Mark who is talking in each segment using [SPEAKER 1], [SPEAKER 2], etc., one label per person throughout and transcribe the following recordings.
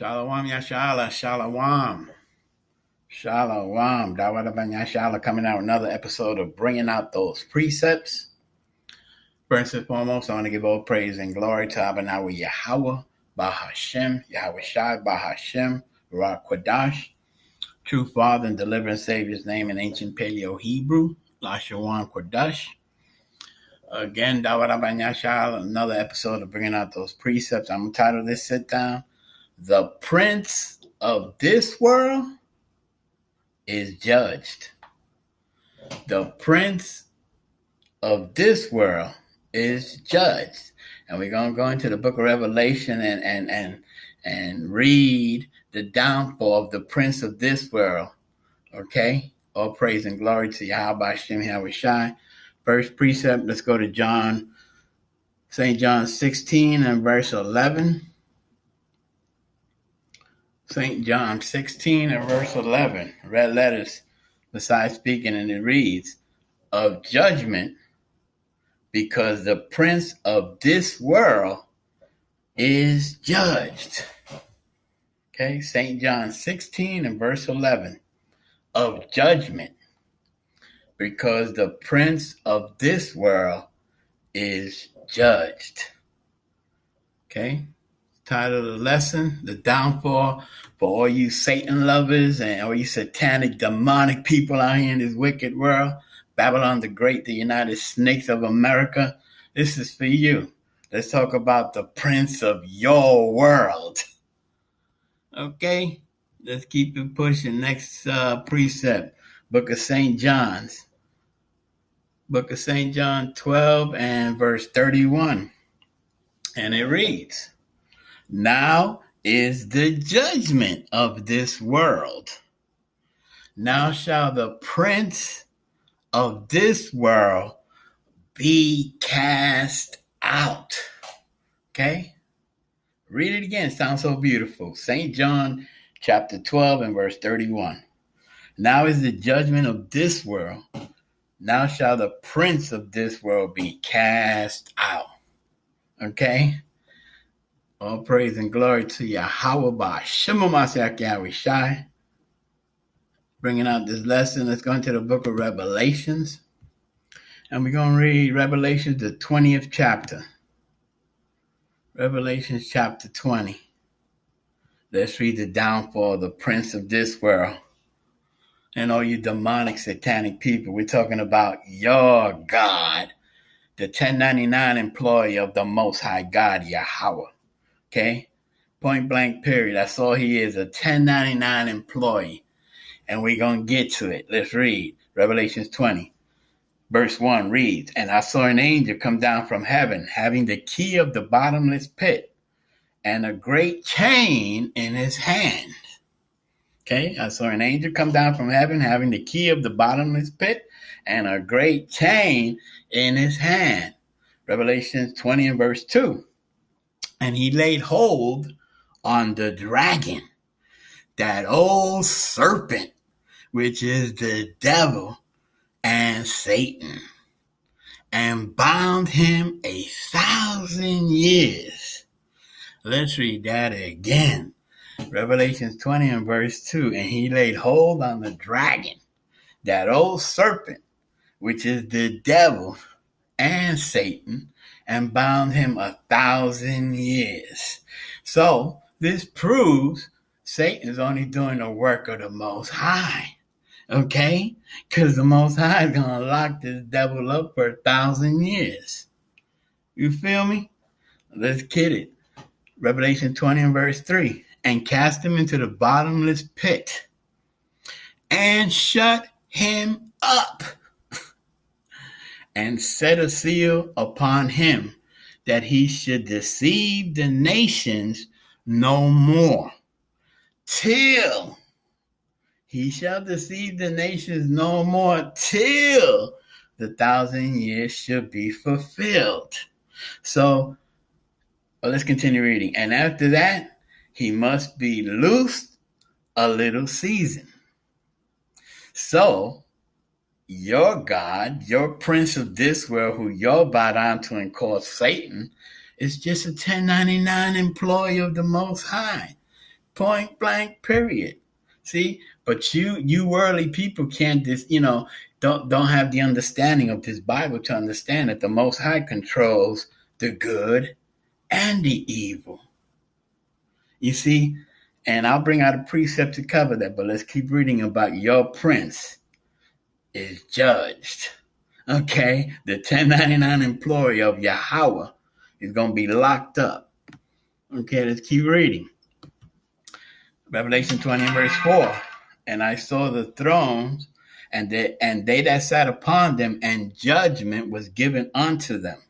[SPEAKER 1] Shalom, Yashala, Shalom. Shalom. Dawadabang Yashala coming out another episode of Bringing Out Those Precepts. First and foremost, I want to give all praise and glory to Abanawi Yahweh, Bahashem, Yahweh Shai, Bahashem, Ruach Kwadash, True Father and Deliverer and Savior's name in ancient Paleo Hebrew, Lashawan Kwadash. Again, Dawadabang Yashala, another episode of Bringing Out Those Precepts. I'm going to title this sit down, The Prince of This World is Judged. The Prince of this world is judged. And we're going to go into the book of Revelation and read the downfall of the prince of this world. Okay? All praise and glory to Yahweh Hashem, Yahweh Shai. First precept, let's go to St. John 16 and verse 11. St. John 16 and verse 11. Red letters beside speaking, and it reads, of judgment, because the prince of this world is judged. Okay, St. John 16 and verse 11. Of judgment, because the prince of this world is judged. Okay, title of the lesson, the downfall for all you Satan lovers and all you satanic, demonic people out here in this wicked world. Babylon the Great, the United Snakes of America. This is for you. Let's talk about the prince of your world. Okay, let's keep it pushing. Next precept, Book of St. John's. Book of St. John 12 and verse 31. And it reads, now is the judgment of this world. Now shall the prince of this world be cast out. Okay? Read it again. It sounds so beautiful. St. John chapter 12 and verse 31. Now is the judgment of this world. Now shall the prince of this world be cast out. Okay? All praise and glory to Yahweh Ba'Shem Mashiach Yahweh Shai. Bringing out this lesson, let's go into the book of Revelations. And we're going to read Revelations, the 20th chapter. Revelations chapter 20. Let's read the downfall of the prince of this world. And all you demonic, satanic people, we're talking about your God, the 1099 employee of the Most High God, Yahweh. Okay? Point blank period. That's all he is, a 1099 employee. And we're going to get to it. Let's read. Revelations 20. Verse 1 reads, and I saw an angel come down from heaven, having the key of the bottomless pit, and a great chain in his hand. Okay, I saw an angel come down from heaven, having the key of the bottomless pit, and a great chain in his hand. Revelations 20 and verse 2. And he laid hold on the dragon, that old serpent, which is the devil and Satan, and bound him 1,000 years. Let's read that again. Revelations 20 and verse 2. And he laid hold on the dragon, that old serpent, which is the devil and Satan, and bound him 1,000 years. So this proves Satan is only doing the work of the Most High. Okay? Because the Most High is going to lock this devil up for 1,000 years. You feel me? Let's get it. Revelation 20 and verse 3. And cast him into the bottomless pit and shut him up and set a seal upon him, that he should deceive the nations no more, till he shall deceive the nations no more, till the 1,000 years should be fulfilled. So let's continue reading. And after that, he must be loosed a little season. So your God, your prince of this world, who you're bow down to and call Satan, is just a 1099 employee of the Most High. Point blank, period. See, but you worldly people can't just, don't have the understanding of this Bible to understand that the Most High controls the good and the evil. You see, and I'll bring out a precept to cover that, but let's keep reading about your prince is judged. Okay, the 1099 employee of Yahweh is going to be locked up. Okay, let's keep reading. Revelation 20 verse 4. And I saw the thrones, and they that sat upon them, and judgment was given unto them.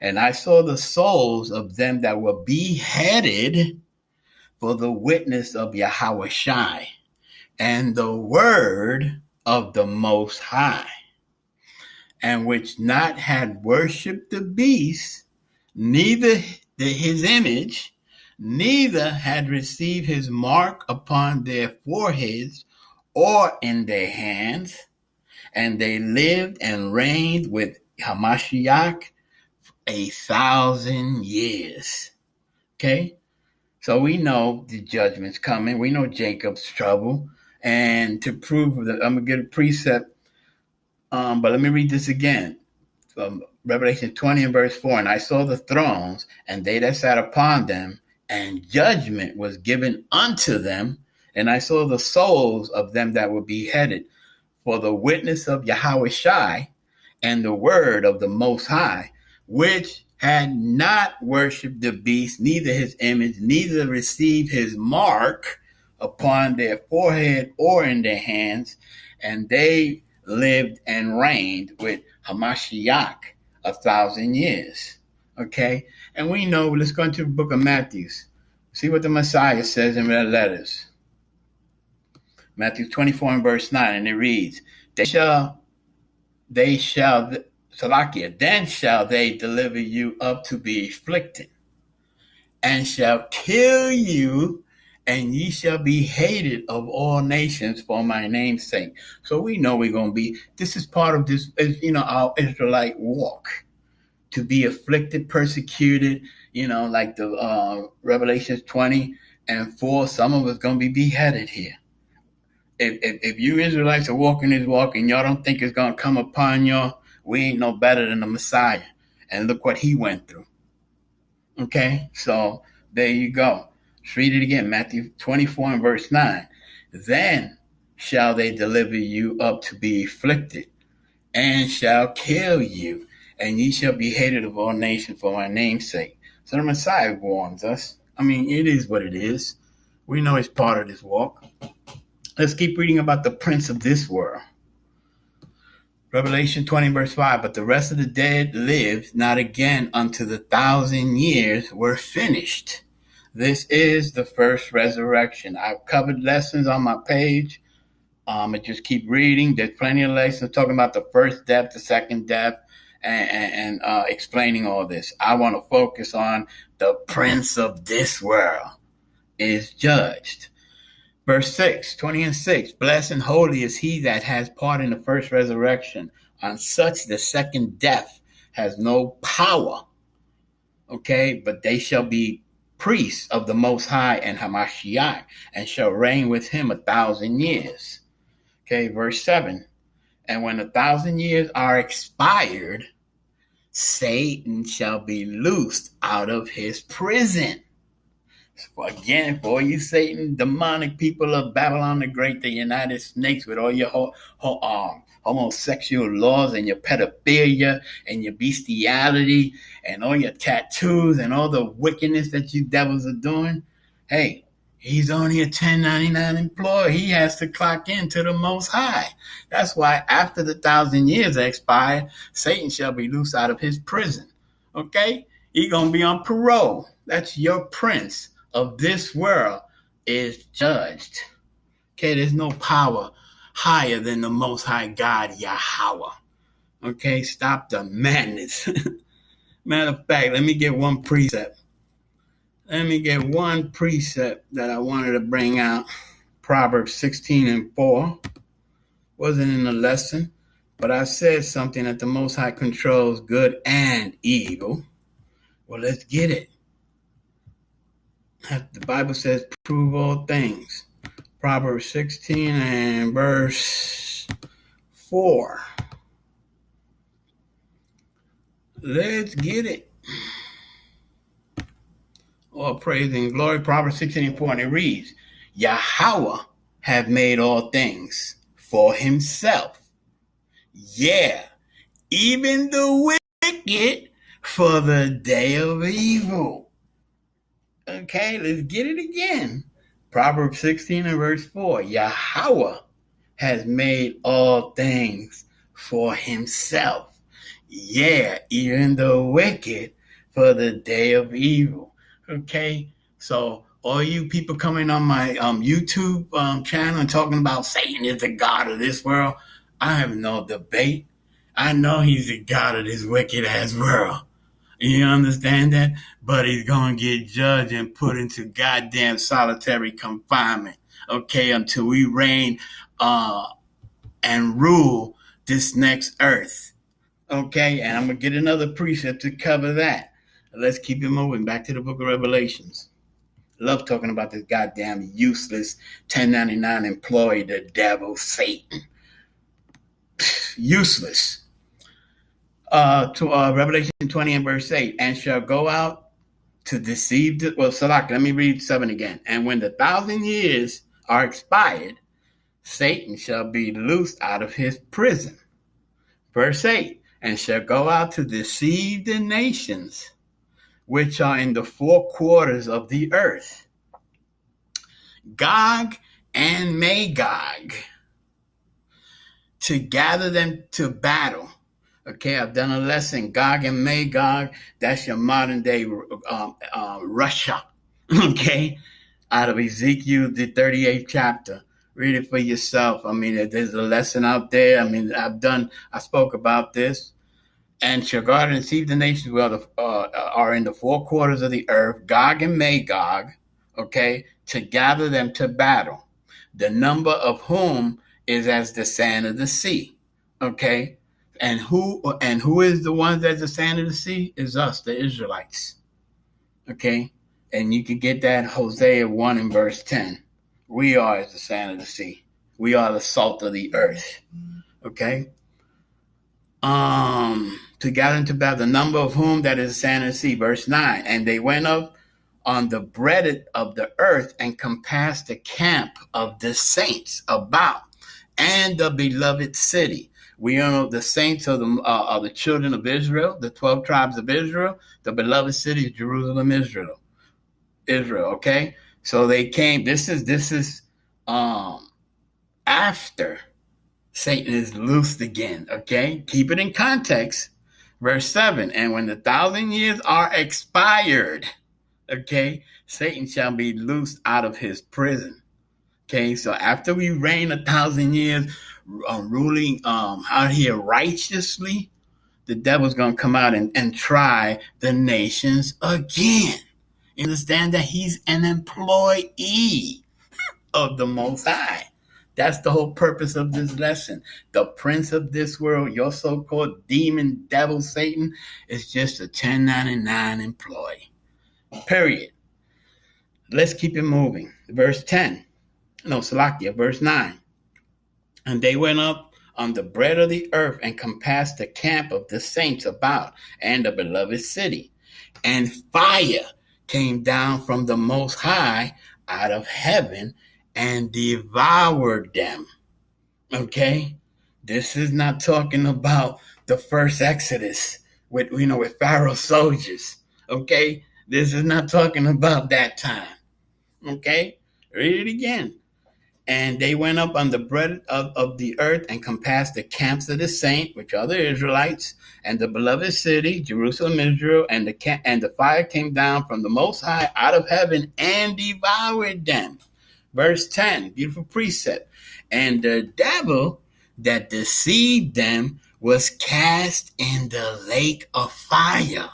[SPEAKER 1] And I saw the souls of them that were beheaded for the witness of Yahweh Shai and the word of the Most High, and which not had worshipped the beast, neither his image, neither had received his mark upon their foreheads or in their hands, and they lived and reigned with Hamashiach 1,000 years. Okay? So we know the judgment's coming. We know Jacob's trouble. And to prove that, I'm going to get a precept, but let me read this again. Revelation 20 and verse 4. And I saw the thrones, and they that sat upon them, and judgment was given unto them. And I saw the souls of them that were beheaded for the witness of Yahweh Shai and the word of the Most High, which had not worshipped the beast, neither his image, neither received his mark upon their forehead or in their hands, and they lived and reigned with Hamashiach 1,000 years. Okay? And we know, let's go into the book of Matthew. See what the Messiah says in red letters. Matthew 24 and verse 9, and it reads, then shall they deliver you up to be afflicted, and shall kill you, and ye shall be hated of all nations for my name's sake. So we know we're going to be, this is part of this, our Israelite walk, to be afflicted, persecuted, like the Revelation 20 and 4, some of us going to be beheaded here. If you Israelites are walking this walk and y'all don't think it's going to come upon y'all, we ain't no better than the Messiah. And look what he went through. Okay, so there you go. Let's read it again. Matthew 24 and verse 9. Then shall they deliver you up to be afflicted, and shall kill you, and ye shall be hated of all nations for my name's sake. So the Messiah warns us. I mean, it is what it is. We know it's part of this walk. Let's keep reading about the prince of this world. Revelation 20 verse 5, but the rest of the dead lived not again unto the 1,000 years were finished. This is the first resurrection. I've covered lessons on my page. I just keep reading. There's plenty of lessons talking about the first death, the second death, and explaining all this. I want to focus on the prince of this world is judged. Verse 6, 20 and 6, blessed and holy is he that has part in the first resurrection. On such the second death has no power. Okay, but they shall be priests of the Most High and Hamashiach, and shall reign with him 1,000 years. Okay, verse 7, and when 1,000 years are expired, Satan shall be loosed out of his prison. So again, for you Satan, demonic people of Babylon the Great, the United Snakes, with all your homosexual laws and your pedophilia and your bestiality and all your tattoos and all the wickedness that you devils are doing, hey, he's only a 1099 employee. He has to clock in to the Most High. That's why after the 1,000 years expired, Satan shall be loosed out of his prison. Okay? He's going to be on parole. That's your prince of this world is judged. Okay, there's no power higher than the Most High God, Yahweh. Okay, stop the madness. Matter of fact, let me get one precept. Let me get one precept that I wanted to bring out. Proverbs 16 and 4. Wasn't in the lesson, but I said something that the Most High controls good and evil. Well, let's get it. The Bible says, prove all things. Proverbs 16 and verse 4. Let's get it. All praise and glory. Proverbs 16 and 4. And it reads, Yahweh have made all things for himself. Yeah, even the wicked for the day of evil. Okay, let's get it again. Proverbs 16 and verse 4. Yahweh has made all things for himself. Yeah, even the wicked for the day of evil. Okay, so all you people coming on my YouTube channel and talking about Satan is the God of this world, I have no debate. I know he's the God of this wicked ass world. You understand that? But he's going to get judged and put into goddamn solitary confinement, okay, until we reign and rule this next earth, okay? And I'm going to get another precept to cover that. Let's keep it moving. Back to the book of Revelations. Love talking about this goddamn useless 1099 employee, the devil, Satan. Useless. To Revelation 20 and verse 8, and shall go out to deceive Salak, let me read 7 again. And when the 1,000 years are expired, Satan shall be loosed out of his prison. Verse 8, and shall go out to deceive the nations which are in the four quarters of the earth, Gog and Magog, to gather them to battle. Okay, I've done a lesson, Gog and Magog. That's your modern day Russia. Okay, out of Ezekiel, the 38th chapter. Read it for yourself. I mean, there's a lesson out there. I mean, I spoke about this. And shall guard and deceive the nations who are in the four quarters of the earth, Gog and Magog, okay, to gather them to battle, the number of whom is as the sand of the sea, okay? And who is the one that's the sand of the sea? Is us, the Israelites. Okay? And you can get that Hosea 1 and verse 10. We are as the sand of the sea. We are the salt of the earth. Okay? To gather into battle, the number of whom that is the sand of the sea. Verse 9. And they went up on the breadth of the earth and compassed the camp of the saints about and the beloved city. We know the saints of the children of Israel, the 12 tribes of Israel, the beloved city of Jerusalem, Israel. Okay, so they came. This is after Satan is loosed again. Okay, keep it in context. Verse 7, and when the 1,000 years are expired, okay, Satan shall be loosed out of his prison. Okay, so after we reign 1,000 years, ruling out here righteously, the devil's going to come out and try the nations again. You understand that he's an employee of the Most High. That's the whole purpose of this lesson. The prince of this world, your so-called demon, devil, Satan, is just a 1099 employee. Period. Let's keep it moving. Verse 10. No, Salakia, verse 9. And they went up on the breadth of the earth and compassed the camp of the saints about and the beloved city. And fire came down from the Most High out of heaven and devoured them. Okay? This is not talking about the first Exodus with Pharaoh's soldiers. Okay? This is not talking about that time. Okay? Read it again. And they went up on the breadth of the earth and compassed the camps of the saints, which are the Israelites, and the beloved city, Jerusalem, Israel, and the fire came down from the Most High out of heaven and devoured them. Verse 10, beautiful precept. And the devil that deceived them was cast in the lake of fire.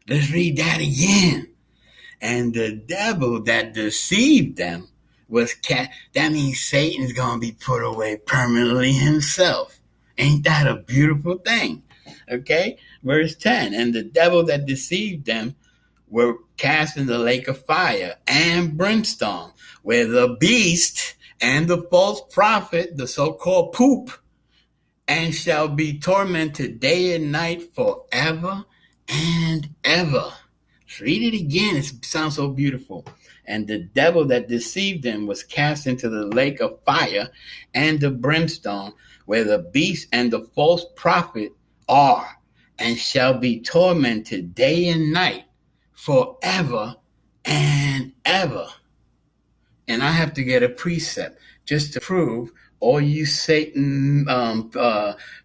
[SPEAKER 1] Let's read that again. And the devil that deceived them was cast. That means Satan's going to be put away permanently himself. Ain't that a beautiful thing? Okay? Verse 10. And the devil that deceived them were cast in the lake of fire and brimstone, where the beast and the false prophet, the so-called poop, and shall be tormented day and night forever and ever. Let's read it again. It sounds so beautiful. And the devil that deceived them was cast into the lake of fire and the brimstone, where the beast and the false prophet are, and shall be tormented day and night forever and ever. And I have to get a precept just to prove all you Satan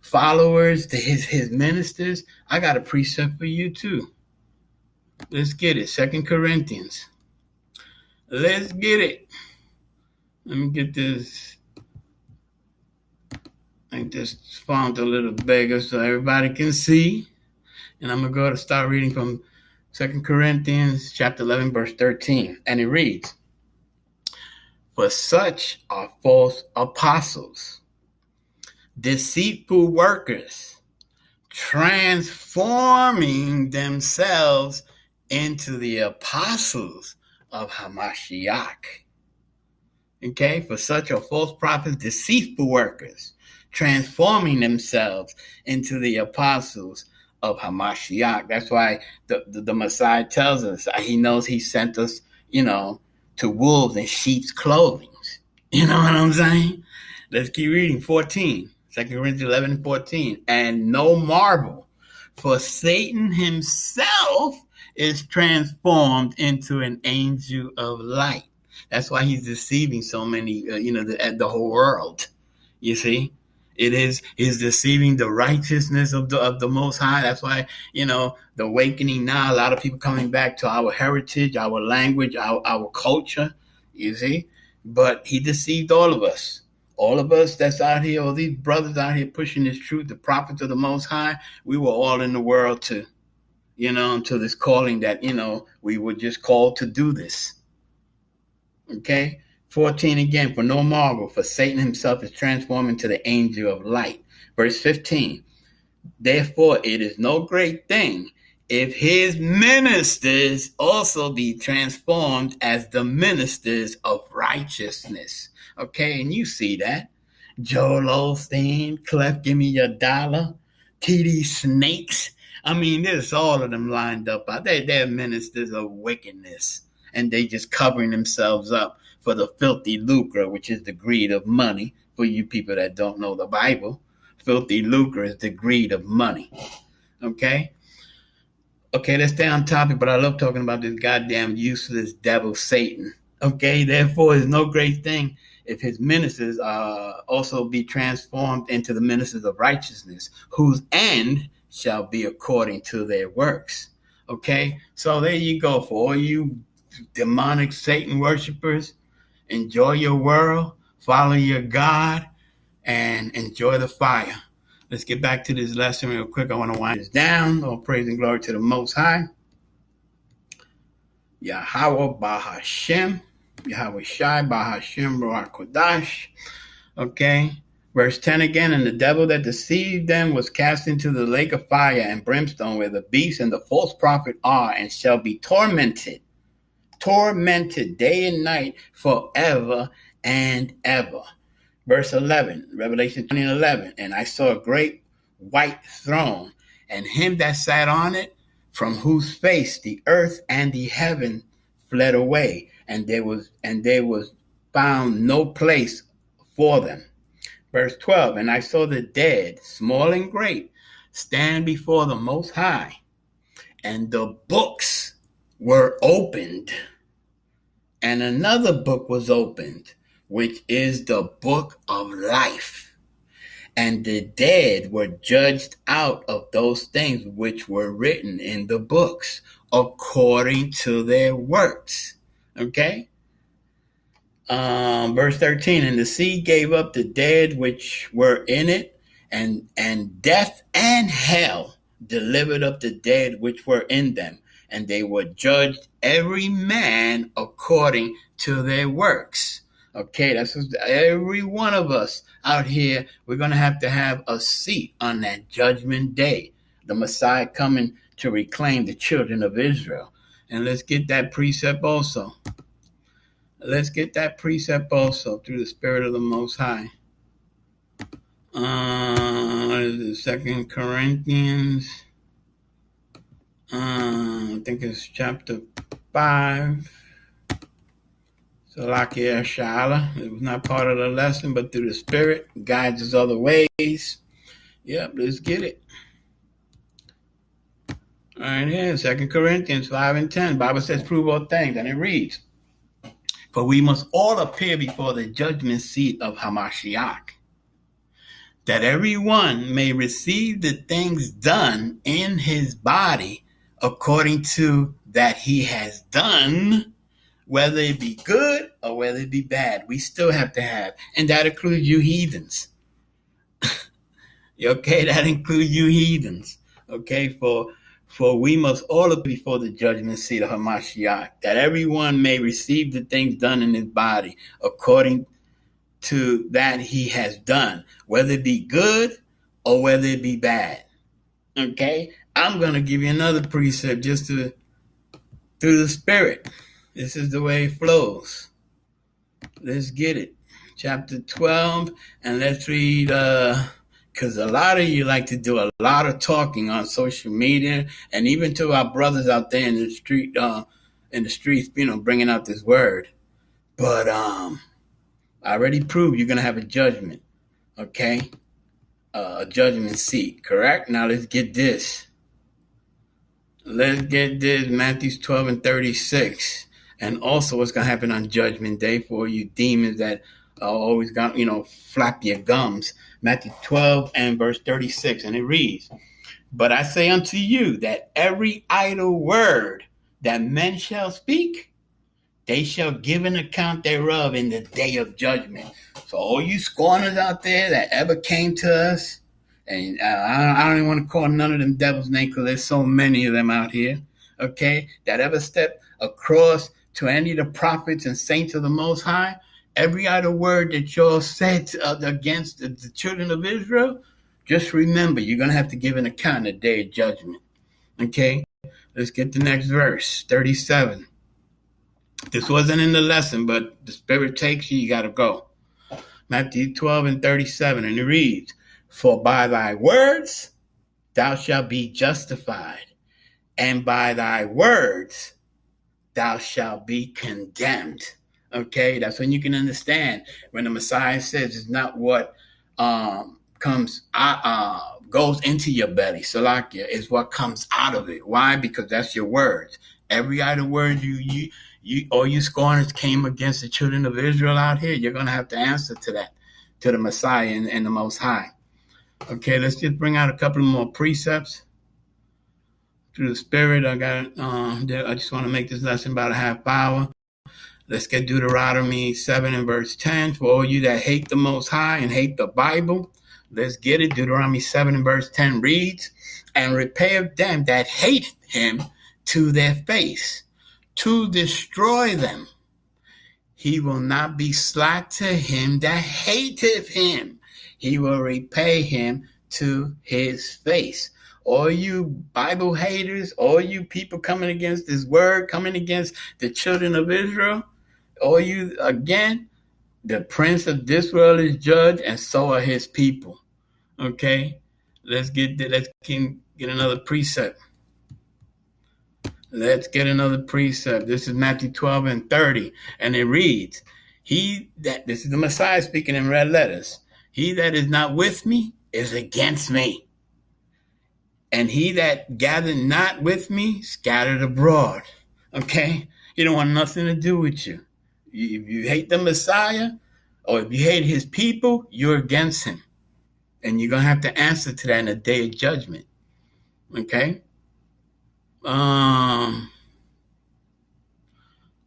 [SPEAKER 1] followers, his ministers. I got a precept for you too. Let's get it. 2 Corinthians. Let's get it. Let me get this. Make this font a little bigger so everybody can see. And I'm going to start reading from 2 Corinthians chapter 11, verse 13. And it reads, "For such are false apostles, deceitful workers, transforming themselves into the apostles of Hamashiach." Okay, for such are false prophets, deceitful workers, transforming themselves into the apostles of Hamashiach. That's why the Messiah tells us he knows he sent us, to wolves in sheep's clothing. You know what I'm saying? Let's keep reading. 14, 2 Corinthians 11, 14. "And no marvel, for Satan himself is transformed into an angel of light." That's why he's deceiving so many, the whole world. You see? He's deceiving the righteousness of the Most High. That's why, the awakening now, a lot of people coming back to our heritage, our language, our culture, you see? But he deceived all of us. All of us that's out here, all these brothers out here pushing this truth, the prophets of the Most High, we were all in the world too, until this calling that, we were just called to do this. Okay? 14 again, "For no marvel, for Satan himself is transformed into the angel of light." Verse 15, "Therefore it is no great thing if his ministers also be transformed as the ministers of righteousness." Okay, and you see that. Joel Osteen, Clef, Give Me Your Dollar, TD Snakes. I mean, there's all of them lined up. They're ministers of wickedness, and they just covering themselves up for the filthy lucre, which is the greed of money. For you people that don't know the Bible, filthy lucre is the greed of money. Okay, let's stay on topic, but I love talking about this goddamn useless devil Satan. Okay, therefore is no great thing if his ministers also be transformed into the ministers of righteousness, whose end shall be according to their works. Okay, so there you go. For all you demonic Satan worshipers, enjoy your world, follow your God, and enjoy the fire. Let's get back to this lesson real quick. I want to wind this down. All praise and glory to the Most High. Yahweh Bahashem, Yahweh Shai Bahashem Ruach Kodash. Okay, verse 10 again. "And the devil that deceived them was cast into the lake of fire and brimstone, where the beast and the false prophet are, and shall be tormented day and night forever and ever." Verse 11, Revelation 20:11, "And I saw a great white throne, and him that sat on it, from whose face the earth and the heaven fled away, and there was found no place for them." Verse 12, "And I saw the dead, small and great, stand before the Most High, and the books were opened, and another book was opened, which is the book of life. And the dead were judged out of those things which were written in the books, according to their works." Okay? Verse 13, "And the sea gave up the dead which were in it, and death and hell delivered up the dead which were in them, and they were judged every man according to their works." Okay, that's every one of us out here. We're going to have a seat on that judgment day. The Messiah coming to reclaim the children of Israel. And let's get that precept also. Let's get that precept also through the Spirit of the Most High. 2 Corinthians. I think it's chapter 5. Salakia Shala. It was not part of the lesson, but through the Spirit, guides us other ways. Yep, let's get it. All right, here, 2 Corinthians 5 and 10. The Bible says, prove all things, and it reads, for we must all appear before the judgment seat of Hamashiach, that every one may receive the things done in his body according to that he has done, whether it be good or whether it be bad. We still have to have, and that includes you heathens. Okay, that includes you heathens. Okay, for we must all appear before the judgment seat of Hamashiach, that everyone may receive the things done in his body according to that he has done, whether it be good or whether it be bad. Okay, I'm going to give you another precept just through the Spirit. This is the way it flows. Let's get it. Chapter 12, and let's read, because a lot of you like to do a lot of talking on social media, and even to our brothers out there in the streets, bringing out this word. But I already proved you're going to have a judgment, okay? A judgment seat, correct? Now let's get this. Matthew 12 and 36. And also what's going to happen on Judgment Day for you demons that always got, flap your gums. Matthew 12 and verse 36. And it reads, but I say unto you that every idle word that men shall speak, they shall give an account thereof in the day of judgment. So all you scorners out there that ever came to us, and I don't even want to call none of them devils' names because there's so many of them out here, okay, that ever stepped across to any of the prophets and saints of the Most High, every idle word that y'all said against the children of Israel, just remember, you're going to have to give an account in the day of judgment. Okay, let's get the next verse, 37. This wasn't in the lesson, but the Spirit takes you, you got to go. Matthew 12 and 37, and it reads, for by thy words thou shalt be justified, and by thy words thou shalt be condemned. Okay, that's when you can understand when the Messiah says it's not what goes into your belly, Salakia, is what comes out of it. Why? Because that's your words. Every idle word you scorners came against the children of Israel out here, you're going to have to answer to that, to the Messiah and the Most High. Okay, let's just bring out a couple more precepts through the Spirit. I just want to make this lesson about a half hour. Let's get Deuteronomy 7 and verse 10. For all you that hate the Most High and hate the Bible, let's get it. Deuteronomy 7 and verse 10 reads, and repay of them that hate him to their face, to destroy them. He will not be slack to him that hateth him. He will repay him to his face. All you Bible haters, all you people coming against this word, coming against the children of Israel, all you, again, the prince of this world is judged, and so are his people. Okay? Let's get another precept. Let's get another precept. This is Matthew 12 and 30, and it reads, this is the Messiah speaking in red letters. He that is not with me is against me. And he that gathered not with me scattered abroad. Okay? He don't want nothing to do with you. If you hate the Messiah, or if you hate his people, you're against him. And you're going to have to answer to that in the day of judgment. Okay? Let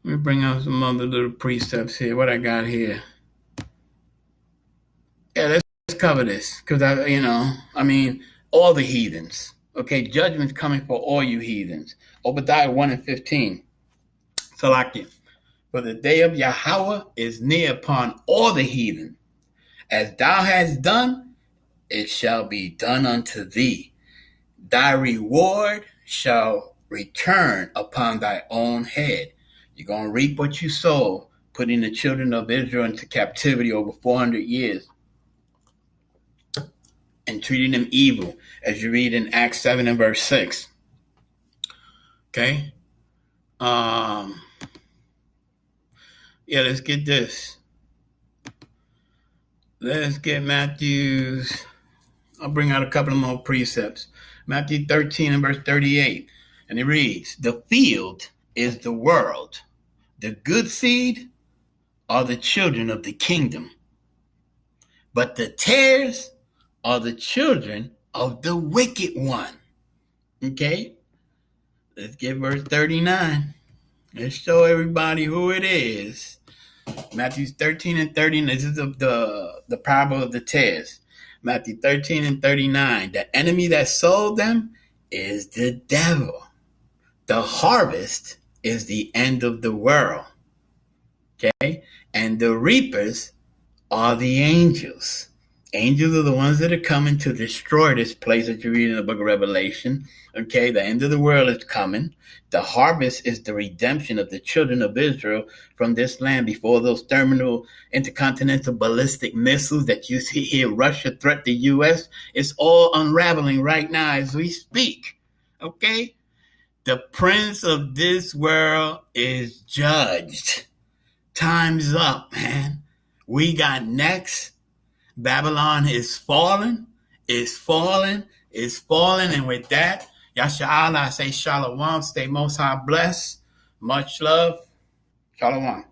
[SPEAKER 1] me bring out some other little precepts here. What I got here. Yeah, let's cover this. Because, all the heathens. Okay, judgment's coming for all you heathens. Obadiah 1 and 15. Salakia. For the day of Yahweh is near upon all the heathen. As thou hast done, it shall be done unto thee. Thy reward shall return upon thy own head. You're going to reap what you sow, putting the children of Israel into captivity over 400 years and treating them evil, as you read in Acts 7 and verse 6. Okay? Let's get this. Let's get Matthew's. I'll bring out a couple of more precepts. Matthew 13 and verse 38. And it reads, the field is the world. The good seed are the children of the kingdom. But the tares are the children of the wicked one. Okay? Let's get verse 39. Let's show everybody who it is. Matthew 13 and 39. This is the parable of the tares. Matthew 13 and 39. The enemy that sold them is the devil. The harvest is the end of the world. Okay? And the reapers are the angels. Angels are the ones that are coming to destroy this place that you read in the book of Revelation. Okay, the end of the world is coming. The harvest is the redemption of the children of Israel from this land before those terminal intercontinental ballistic missiles that you see here, Russia threat the U.S. It's all unraveling right now as we speak. Okay? The prince of this world is judged. Time's up, man. We got next. Babylon is falling, is falling, is falling. And with that, Yasha'Allah, I say shalom, stay most high blessed. Much love. Shalom.